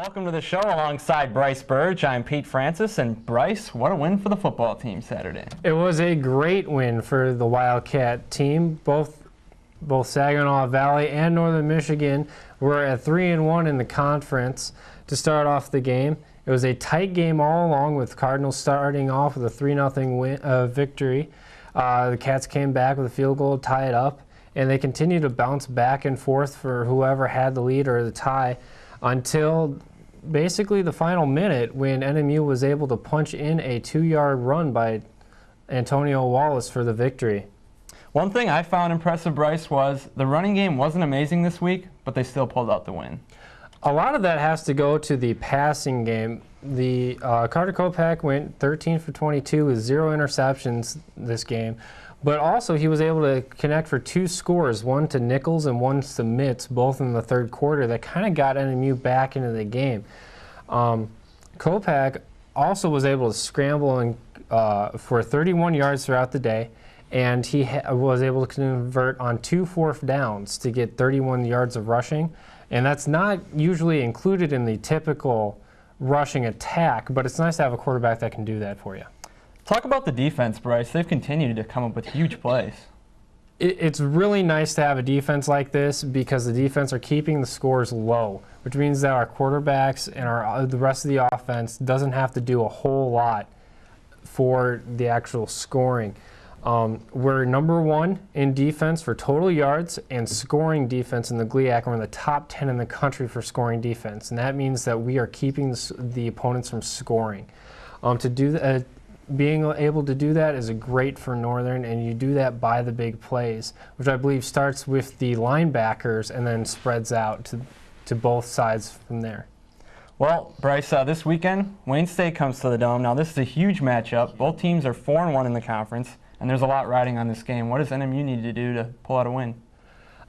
Welcome to the show alongside Brice Burge. I'm Pete Francis, and Brice, what a win for the football team Saturday. It was a great win for the Wildcat team. Both Saginaw Valley and Northern Michigan were at 3-1 in the conference to start off the game. It was a tight game all along, with Cardinals starting off with a 3-0 victory. The Cats came back with a field goal to tie it up, and they continued to bounce back and forth for whoever had the lead or the tie until basically the final minute, when NMU was able to punch in a 2-yard run by Antonio Wallace for the victory. One thing I found impressive, Brice, was the running game wasn't amazing this week, but they still pulled out the win. A lot of that has to go to the passing game. The Carter Kopak went 13 for 22 with 0 interceptions this game, but also he was able to connect for 2 scores, one to Nichols and one to Mitz, both in the third quarter, that kind of got NMU back into the game. Kopak also was able to scramble and, for 31 yards throughout the day, and he was able to convert on 2 fourth downs to get 31 yards of rushing, and that's not usually included in the typical rushing attack, but it's nice to have a quarterback that can do that for you. Talk about the defense, Brice. They've continued to come up with huge plays. It's really nice to have a defense like this, because the defense are keeping the scores low, which means that our quarterbacks and the rest of the offense doesn't have to do a whole lot for the actual scoring. We're number 1 in defense for total yards and scoring defense in the GLIAC. We're in the top 10 in the country for scoring defense, and that means that we are keeping the opponents from scoring. Being able to do that is great for Northern, and you do that by the big plays, which I believe starts with the linebackers and then spreads out to both sides from there. Well, Brice, this weekend, Wayne State comes to the Dome. Now, this is a huge matchup. Both teams are 4-1 in the conference, and there's a lot riding on this game. What does NMU need to do to pull out a win?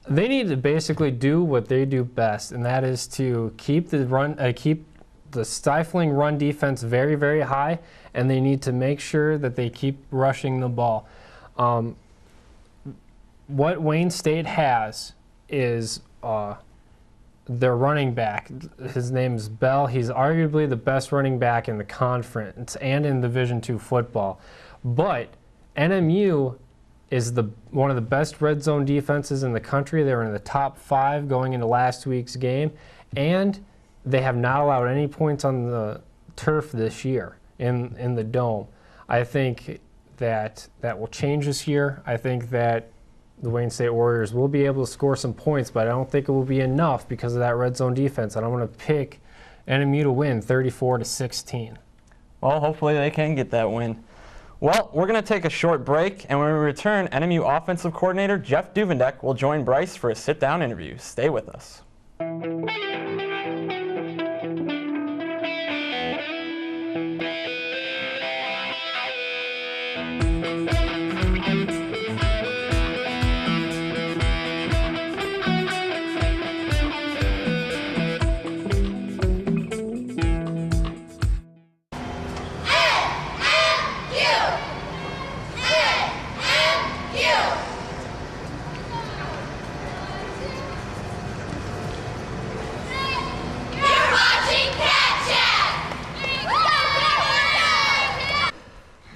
They need to basically do what they do best, and that is to keep the stifling run defense very, very high, and they need to make sure that they keep rushing the ball. What Wayne State has is their running back. His name is Bell. He's arguably the best running back in the conference and in Division II football. But NMU is one of the best red zone defenses in the country. They were in the top 5 going into last week's game, and they have not allowed any points on the turf this year in the Dome. I think that will change this year. I think that the Wayne State Warriors will be able to score some points, but I don't think it will be enough because of that red zone defense. And I'm going to pick NMU to win 34-16. Well, hopefully they can get that win. Well, we're going to take a short break, and when we return, NMU Offensive Coordinator Jeff Duvendeck will join Brice for a sit-down interview. Stay with us.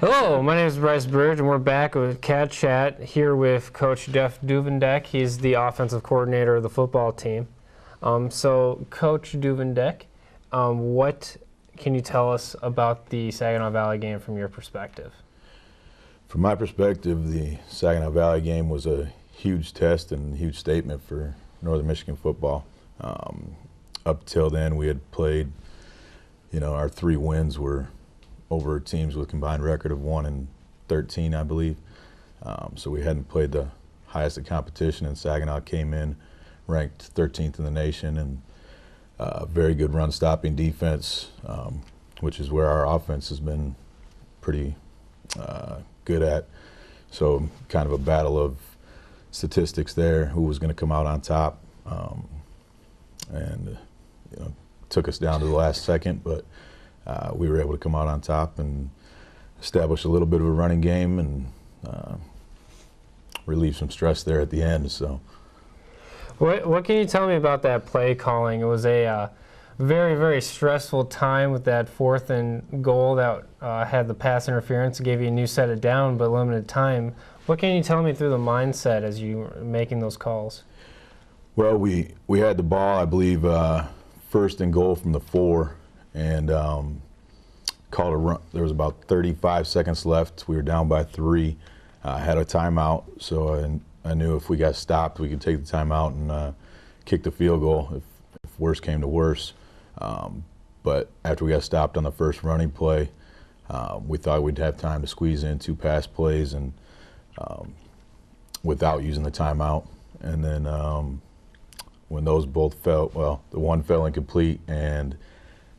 Hello, my name is Brice Burge, and we're back with Cat Chat here with Coach Jeff Duvendeck. He's the offensive coordinator of the football team. So, Coach Duvendeck, what can you tell us about the Saginaw Valley game from your perspective? From my perspective, the Saginaw Valley game was a huge test and a huge statement for Northern Michigan football. Up till then, we had played, our 3 wins were over teams with a combined record of 1-13, I believe. So we hadn't played the highest of competition, and Saginaw came in ranked 13th in the nation, and very good run-stopping defense, which is where our offense has been pretty good at. So kind of a battle of statistics there, who was going to come out on top, and took us down to the last second, but we were able to come out on top and establish a little bit of a running game and relieve some stress there at the end. So, what can you tell me about that play calling? It was a very, very stressful time with that 4th and goal that had the pass interference, gave you a new set of down but limited time. What can you tell me through the mindset as you were making those calls? Well, we had the ball, I believe, 1st and goal from the 4, and called a run. There was about 35 seconds left. We were down by 3. Had a timeout, so I knew if we got stopped, we could take the timeout and kick the field goal if worse came to worse. But after we got stopped on the first running play, we thought we'd have time to squeeze in 2 pass plays and without using the timeout. And then when those both fell, well, the one fell incomplete and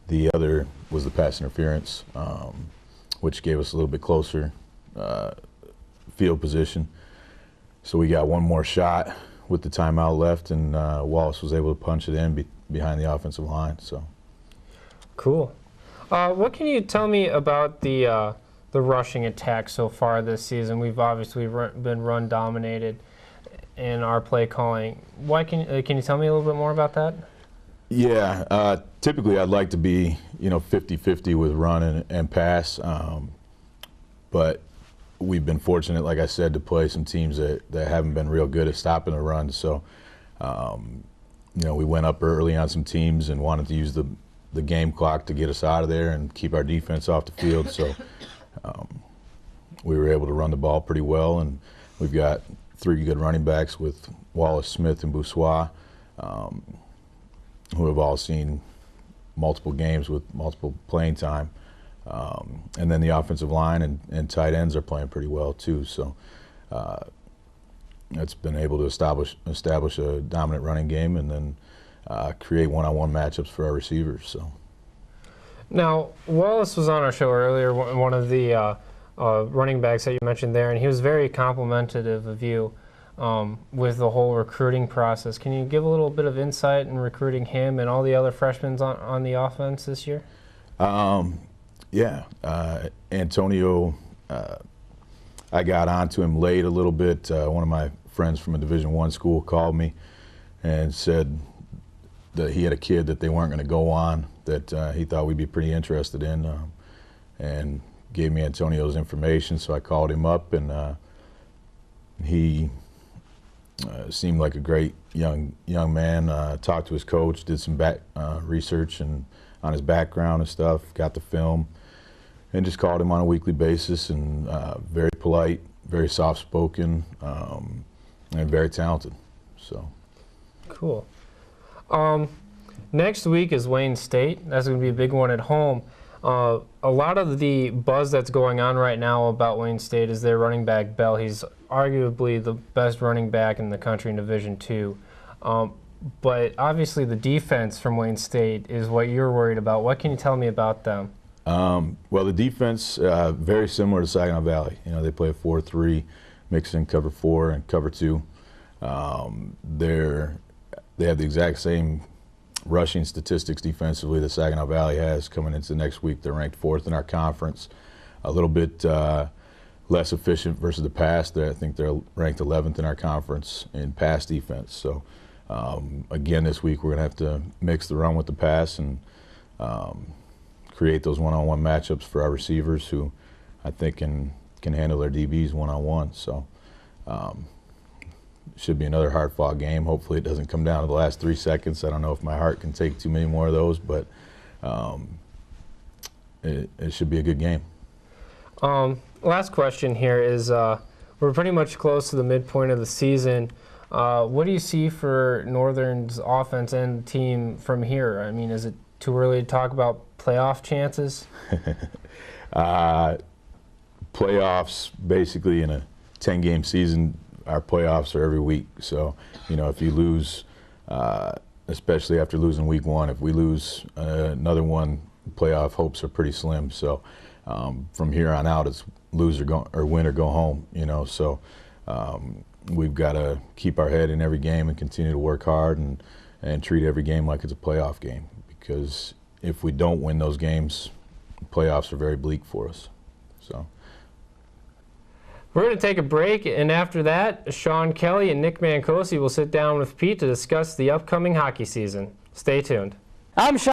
the other was the pass interference, which gave us a little bit closer field position. So we got one more shot with the timeout left, and Wallace was able to punch it in behind the offensive line. So cool. What can you tell me about the rushing attack so far this season? We've obviously been run dominated in our play calling. Why can you tell me a little bit more about that? Yeah, typically I'd like to be 50-50 with run and pass, but we've been fortunate, like I said, to play some teams that haven't been real good at stopping the run. So, we went up early on some teams and wanted to use the game clock to get us out of there and keep our defense off the field. So we were able to run the ball pretty well, and we've got 3 good running backs with Wallace, Smith, and Boussois, who have all seen multiple games with multiple playing time. And then the offensive line and tight ends are playing pretty well too. So it's been able to establish a dominant running game and then create one-on-one matchups for our receivers. So now, Wallace was on our show earlier, one of the running backs that you mentioned there, and he was very complimentary of you with the whole recruiting process. Can you give a little bit of insight in recruiting him and all the other freshmen on the offense this year? Yeah, Antonio, I got onto him late a little bit. One of my friends from a Division I school called me and said that he had a kid that they weren't going to go on that he thought we'd be pretty interested in, and gave me Antonio's information. So I called him up, and he seemed like a great young man. Talked to his coach, did some research and on his background and stuff, got the film, and just called him on a weekly basis, and very polite, very soft-spoken, and very talented. So cool. Next week is Wayne State. That's going to be a big one at home. A lot of the buzz that's going on right now about Wayne State is their running back, Bell. He's arguably the best running back in the country in Division II. But obviously the defense from Wayne State is what you're worried about. What can you tell me about them? Well, the defense, very similar to Saginaw Valley. They play a 4-3, mixing cover 4 and cover 2. They have the exact same rushing statistics defensively that Saginaw Valley has coming into next week. They're ranked 4th in our conference, a little bit less efficient versus the pass. I think they're ranked 11th in our conference in pass defense. So again, this week we're going to have to mix the run with the pass and create those one-on-one matchups for our receivers, who I think can handle their DBs one-on-one. So should be another hard-fought game. Hopefully it doesn't come down to the last 3 seconds. I don't know if my heart can take too many more of those, but it should be a good game. Last question here is, we're pretty much close to the midpoint of the season. What do you see for Northern's offense and team from here? I mean, is it too early to talk about playoff chances? Playoffs, basically in a 10-game season, our playoffs are every week. So, if you lose, especially after losing week 1, if we lose another one, playoff hopes are pretty slim. So from here on out, it's lose or win or go home, So we've got to keep our head in every game and continue to work hard and treat every game like it's a playoff game, because if we don't win those games, playoffs are very bleak for us. So we're going to take a break, and after that, Sean Kelly and Nick Mancosi will sit down with Pete to discuss the upcoming hockey season. Stay tuned. I'm Sean.